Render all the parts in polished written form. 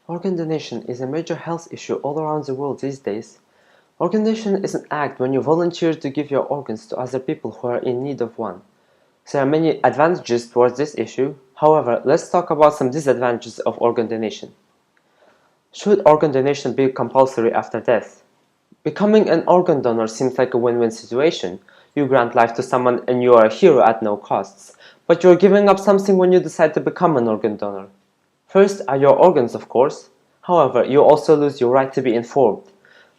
Organ donation is a major health issue all around the world these days. Organ donation is an act when you volunteer to give your organs to other people who are in need of one. There are many advantages towards this issue. However, let's talk about some disadvantages of organ donation. Should organ donation be compulsory after death? Becoming an organ donor seems like a win-win situation. You grant life to someone and you are a hero at no costs. But you're giving up something when you decide to become an organ donor. First are your organs, of course. However, you also lose your right to be informed.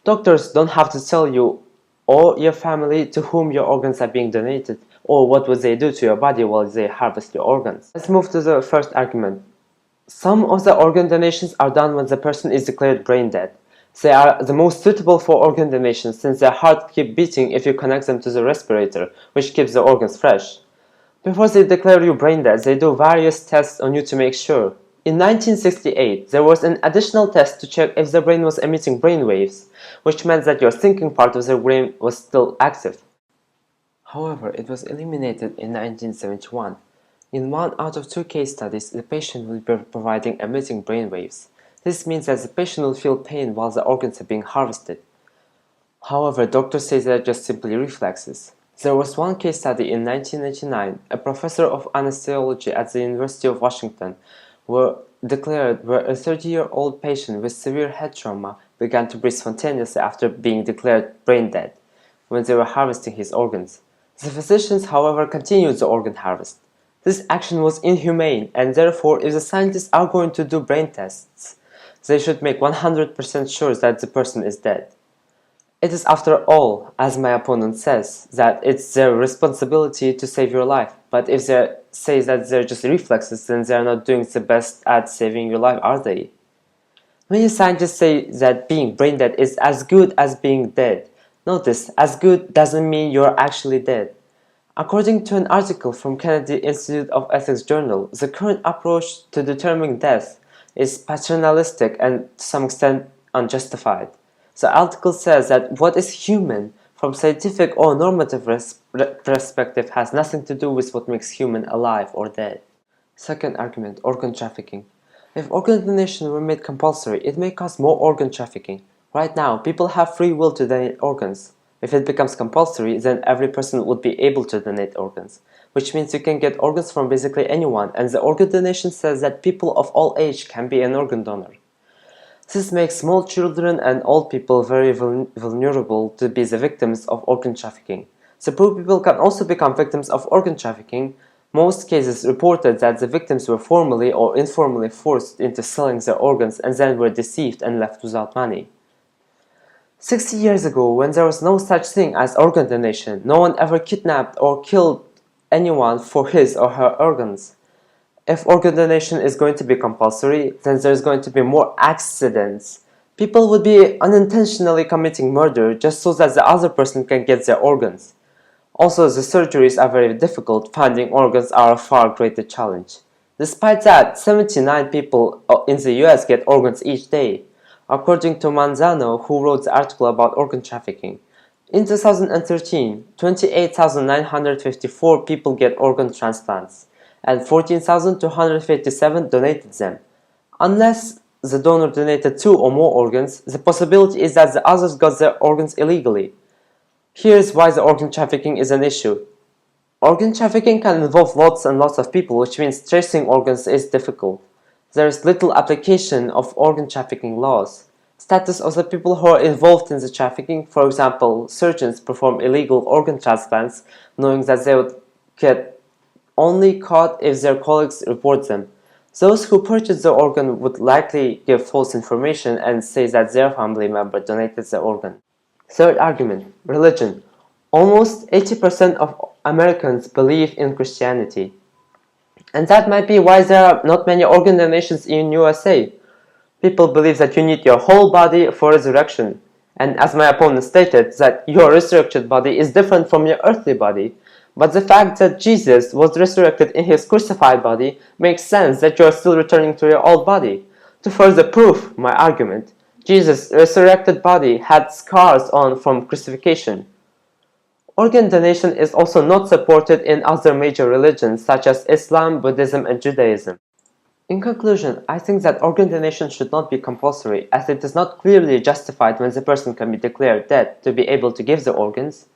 Doctors don't have to tell you or your family to whom your organs are being donated or what would they do to your body while they harvest your organs. Let's move to the first argument. Some of the organ donations are done when the person is declared brain dead. They are the most suitable for organ donation since their heart keeps beating if you connect them to the respirator, which keeps the organs fresh. Before they declare you brain dead, they do various tests on you to make sure. In 1968, there was an additional test to check if the brain was emitting brain waves, which meant that your thinking part of the brain was still active. However, it was eliminated in 1971. In 1 out of 2 case studies, the patient will be providing emitting brain waves. This means that the patient will feel pain while the organs are being harvested. However, doctors say they are just simply reflexes. There was one case study in 1999, a professor of anesthesiology at the University of Washington were declared where a 30-year-old patient with severe head trauma began to breathe spontaneously after being declared brain dead when they were harvesting his organs. The physicians, however, continued the organ harvest. This action was inhumane, and therefore, if the scientists are going to do brain tests, they should make 100% sure that the person is dead. It is, after all, as my opponent says, that it's their responsibility to save your life. But if they say that they're just reflexes, then they're not doing the best at saving your life, are they? Many scientists say that being brain dead is as good as being dead. Notice, as good doesn't mean you're actually dead. According to an article from Kennedy Institute of Ethics Journal, the current approach to determining death is paternalistic and to some extent unjustified. The article says that what is human from scientific or normative perspective has nothing to do with what makes human alive or dead. Second argument, organ trafficking. If organ donation were made compulsory, it may cause more organ trafficking. Right now, people have free will to donate organs. If it becomes compulsory, then every person would be able to donate organs, which means you can get organs from basically anyone, and the organ donation says that people of all age can be an organ donor. This makes small children and old people very vulnerable to be the victims of organ trafficking. The poor people can also become victims of organ trafficking. Most cases reported that the victims were formally or informally forced into selling their organs and then were deceived and left without money. 60 years ago, when there was no such thing as organ donation, no one ever kidnapped or killed anyone for his or her organs. If organ donation is going to be compulsory, then there's going to be more accidents. People would be unintentionally committing murder just so that the other person can get their organs. Also, the surgeries are very difficult. Finding organs are a far greater challenge. Despite that, 79 people in the US get organs each day, according to Manzano, who wrote the article about organ trafficking. In 2013, 28,954 people get organ transplants, and 14,257 donated them. Unless the donor donated 2 or more organs, the possibility is that the others got their organs illegally. Here's why the organ trafficking is an issue. Organ trafficking can involve lots and lots of people, which means tracing organs is difficult. There is little application of organ trafficking laws. Status of the people who are involved in the trafficking, for example, surgeons perform illegal organ transplants knowing that they would get only caught if their colleagues report them. Those who purchase the organ would likely give false information and say that their family member donated the organ. Third argument, religion. Almost 80% of Americans believe in Christianity. And that might be why there are not many organ donations in USA. People believe that you need your whole body for resurrection. And as my opponent stated, that your resurrected body is different from your earthly body. But the fact that Jesus was resurrected in his crucified body makes sense that you are still returning to your old body. To further prove my argument, Jesus' resurrected body had scars on from crucifixion. Organ donation is also not supported in other major religions such as Islam, Buddhism, and Judaism. In conclusion, I think that organ donation should not be compulsory, as it is not clearly justified when the person can be declared dead to be able to give the organs.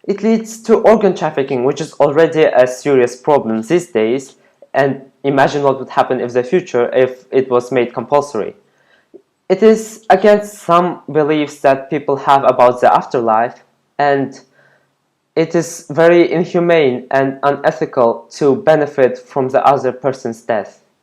It leads to organ trafficking, which is already a serious problem these days, and imagine what would happen in the future if it was made compulsory. It is against some beliefs that people have about the afterlife, and it is very inhumane and unethical to benefit from the other person's death.